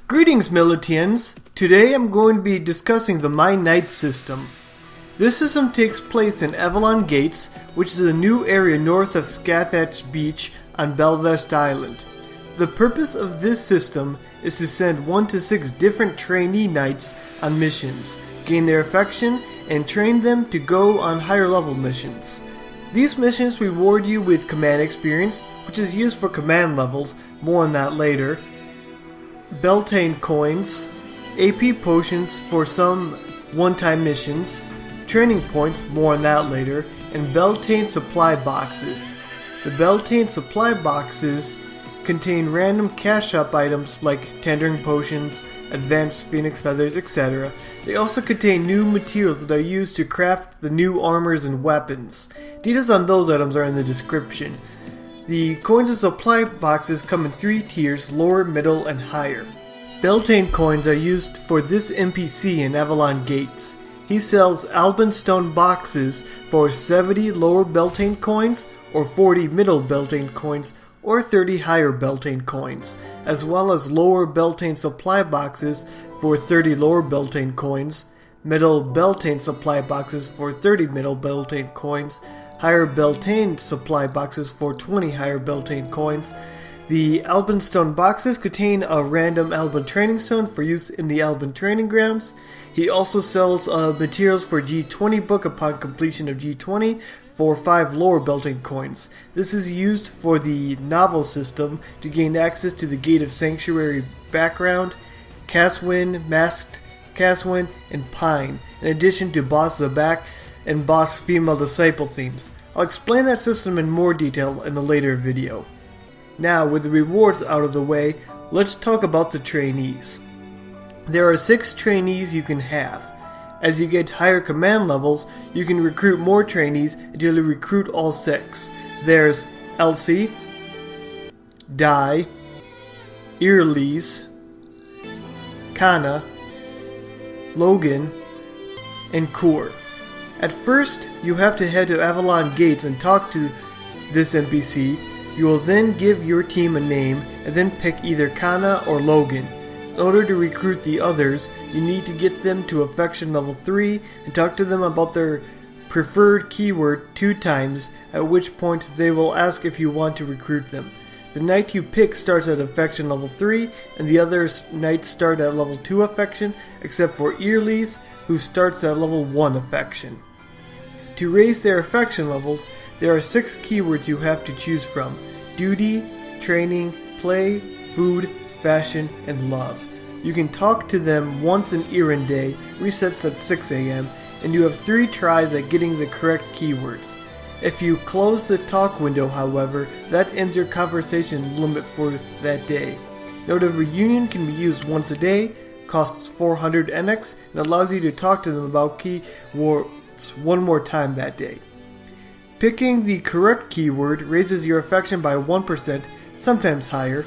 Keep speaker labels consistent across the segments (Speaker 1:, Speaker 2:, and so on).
Speaker 1: Greetings, Militians! Today I'm going to be discussing the My Knight system. This system takes place in Avalon Gates, which is a new area north of Scathatch Beach on Belvest Island. The purpose of this system is to send 1 to 6 different trainee knights on missions, gain their affection, and train them to go on higher level missions. These missions reward you with command experience, which is used for command levels, more on that later, Beltane coins, AP potions for some one-time missions, training points, more on that later, and Beltane supply boxes. The Beltane supply boxes contain random cash up items like tendering potions, advanced phoenix feathers, etc. They also contain new materials that are used to craft the new armors and weapons. Details on those items are in the description. The coins and supply boxes come in 3 tiers, lower, middle, and higher. Beltane coins are used for this NPC in Avalon Gates. He sells Albanstone boxes for 70 lower Beltane coins, or 40 middle Beltane coins, or 30 higher Beltane coins, as well as lower Beltane supply boxes for 30 lower Beltane coins, middle Beltane supply boxes for 30 middle Beltane coins, higher Beltane supply boxes for 20 higher Beltane coins. The Albanstone boxes contain a random Alban training stone for use in the Alban training grounds. He also sells materials for G20 book upon completion of G20 for 5 lower Beltane coins. This is used for the novel system to gain access to the Gate of Sanctuary background, Caswin, Masked Caswin, and Pine, in addition to Boss Zabak and Boss Female Disciple themes. I'll explain that system in more detail in a later video. Now, with the rewards out of the way, let's talk about the trainees. There are 6 trainees you can have. As you get higher command levels, you can recruit more trainees until you recruit all 6. There's Elsie, Dai, Earlise, Kana, Logan, and Kur. At first, you have to head to Avalon Gates and talk to this NPC. You will then give your team a name and then pick either Kana or Logan. In order to recruit the others, you need to get them to affection level 3 and talk to them about their preferred keyword 2 times, at which point they will ask if you want to recruit them. The knight you pick starts at affection level 3, and the other knights start at level 2 affection, except for Earlise, who starts at level 1 affection. To raise their affection levels, there are 6 keywords you have to choose from: duty, training, play, food, fashion, and love. You can talk to them once an errand day, resets at 6 a.m., and you have 3 tries at getting the correct keywords. If you close the talk window, however, that ends your conversation limit for that day. Note a reunion can be used once a day, costs 400 NX, and allows you to talk to them about keywords one more time that day. Picking the correct keyword raises your affection by 1%, sometimes higher.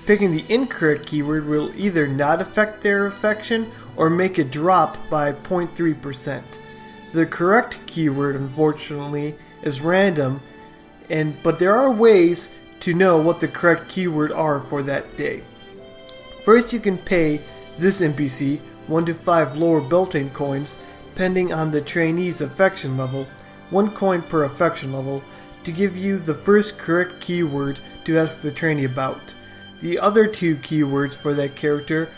Speaker 1: Picking the incorrect keyword will either not affect their affection or make it drop by 0.3%. The correct keyword, unfortunately, is random, but there are ways to know what the correct keyword are for that day. First, you can pay this NPC 1 to 5 lower Beltane coins, depending on the trainee's affection level, 1 coin per affection level, to give you the first correct keyword to ask the trainee about. The other 2 keywords for that character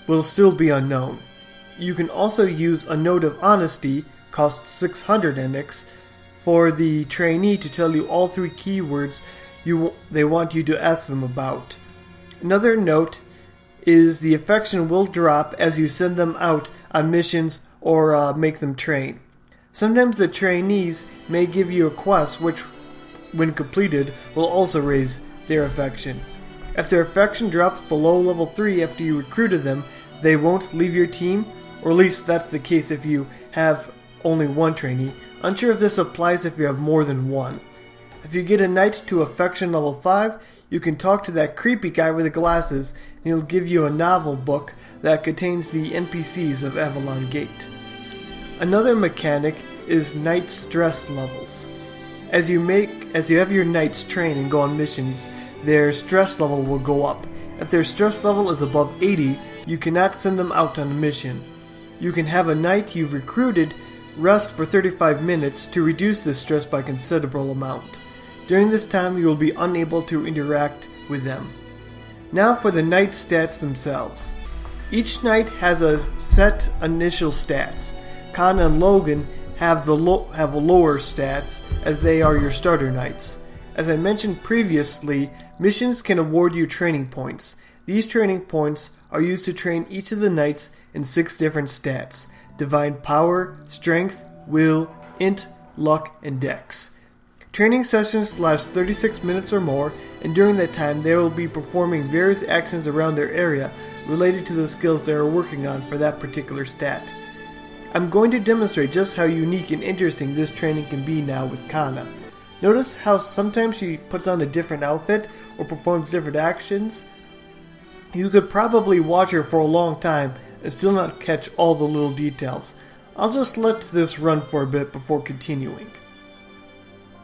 Speaker 1: will still be unknown. You can also use a note of honesty, costs 600 NX, for the trainee to tell you all 3 keywords they want you to ask them about. Another note is the affection will drop as you send them out on missions or make them train. Sometimes the trainees may give you a quest which, when completed, will also raise their affection. If their affection drops below level 3 after you recruited them, they won't leave your team, or at least that's the case if you have only 1 trainee. Unsure if this applies if you have more than 1. If you get a knight to affection level 5, you can talk to that creepy guy with the glasses, and he'll give you a novel book that contains the NPCs of Avalon Gate. Another mechanic is knight stress levels. As you have your knights train and go on missions, their stress level will go up. If their stress level is above 80, you cannot send them out on a mission. You can have a knight you've recruited rest for 35 minutes to reduce this stress by a considerable amount. During this time, you will be unable to interact with them. Now for the knight stats themselves. Each knight has a set initial stats. Kana and Logan have lower stats as they are your starter knights. As I mentioned previously, missions can award you training points. These training points are used to train each of the knights in 6 different stats: divine power, strength, will, int, luck, and dex. Training sessions last 36 minutes or more, and during that time they will be performing various actions around their area related to the skills they are working on for that particular stat. I'm going to demonstrate just how unique and interesting this training can be now with Kana. Notice how sometimes she puts on a different outfit or performs different actions? You could probably watch her for a long time and still not catch all the little details. I'll just let this run for a bit before continuing.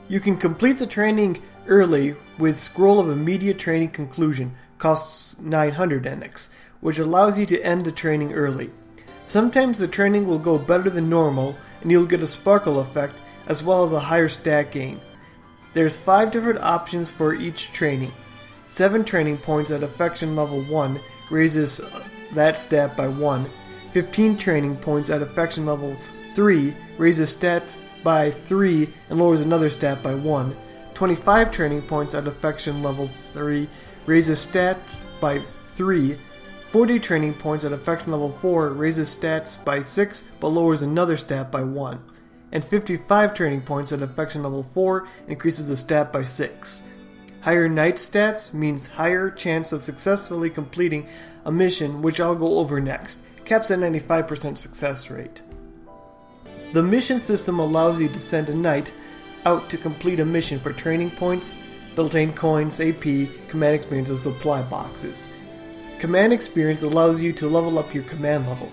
Speaker 1: You can complete the training early with Scroll of Immediate Training Conclusion, costs 900 NX, which allows you to end the training early. Sometimes the training will go better than normal and you'll get a sparkle effect as well as a higher stat gain. There's 5 different options for each training. 7 training points at affection level 1 raises that stat by 1. 15 training points at affection level 3 raises stat by 3 and lowers another stat by 1. 25 training points at affection level 3 raises stats by 3. 40 training points at affection level 4 raises stats by 6 but lowers another stat by 1. And 55 training points at affection level 4 increases the stat by 6. Higher knight stats means higher chance of successfully completing a mission, which I'll go over next. Caps at 95% success rate. The mission system allows you to send a knight out to complete a mission for training points, built-in coins, AP, command experience, and supply boxes. Command experience allows you to level up your command level.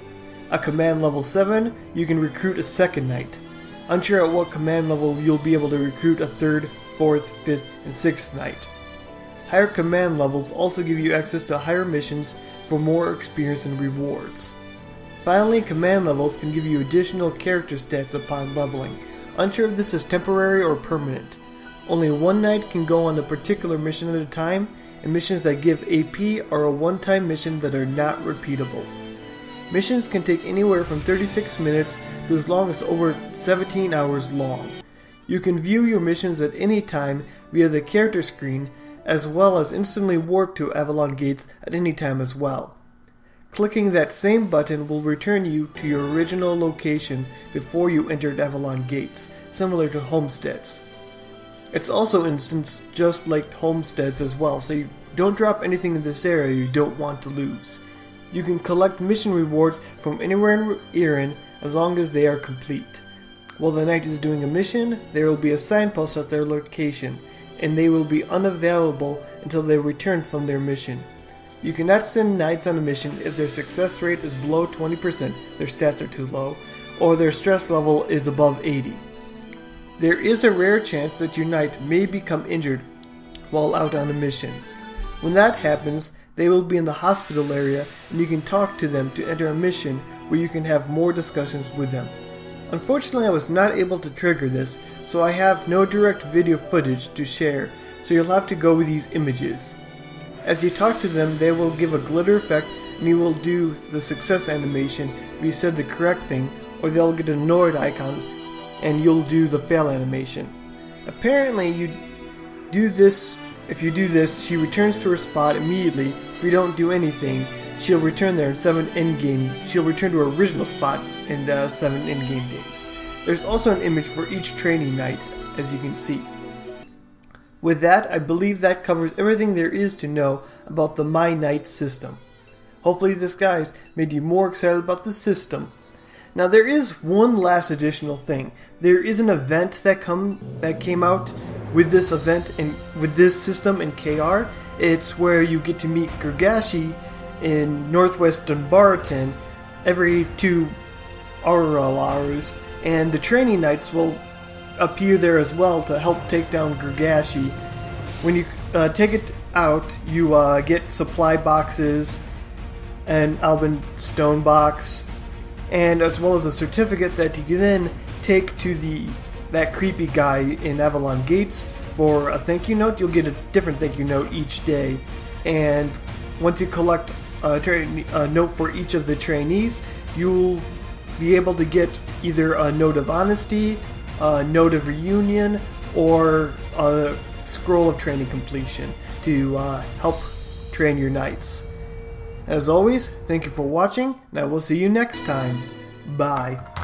Speaker 1: At command level 7, you can recruit a second knight. Unsure at what command level you'll be able to recruit a 3rd, 4th, 5th, and 6th knight. Higher command levels also give you access to higher missions for more experience and rewards. Finally, command levels can give you additional character stats upon leveling. Unsure if this is temporary or permanent. Only one knight can go on a particular mission at a time, and missions that give AP are a one-time mission that are not repeatable. Missions can take anywhere from 36 minutes to as long as over 17 hours long. You can view your missions at any time via the character screen, as well as instantly warp to Avalon Gates at any time as well. Clicking that same button will return you to your original location before you entered Avalon Gates, similar to homesteads. It's also instanced just like homesteads as well, so you don't drop anything in this area you don't want to lose. You can collect mission rewards from anywhere in Erin as long as they are complete. While the knight is doing a mission, there will be a signpost at their location, and they will be unavailable until they return from their mission. You cannot send knights on a mission if their success rate is below 20%, their stats are too low, or their stress level is above 80. There is a rare chance that your knight may become injured while out on a mission. When that happens, they will be in the hospital area and you can talk to them to enter a mission where you can have more discussions with them. Unfortunately, I was not able to trigger this, so I have no direct video footage to share, so you'll have to go with these images. As you talk to them, they will give a glitter effect and you will do the success animation if you said the correct thing, or they'll get an annoyed icon and you'll do the fail animation. Apparently, if you do this, she returns to her spot immediately. If you don't do anything, she'll return there in 7 endgame. She'll return to her original spot in 7 endgame days. There's also an image for each training knight, as you can see. With that, I believe that covers everything there is to know about the My Knight system. Hopefully this, guys, made you more excited about the system. Now there is one last additional thing. There is an event that came out with this event and with this system in KR. It's where you get to meet Gurgashi in northwest Dunbarton every 2 hours, and the training knights will appear there as well to help take down Gurgashi. When you take it out, you get supply boxes an Albin Stone box, and as well as a certificate that you can then take to that creepy guy in Avalon Gates for a thank you note. You'll get a different thank you note each day, and once you collect a note for each of the trainees, you'll be able to get either a note of honesty, a note of reunion, or a scroll of training completion to help train your knights. As always, thank you for watching, and I will see you next time. Bye.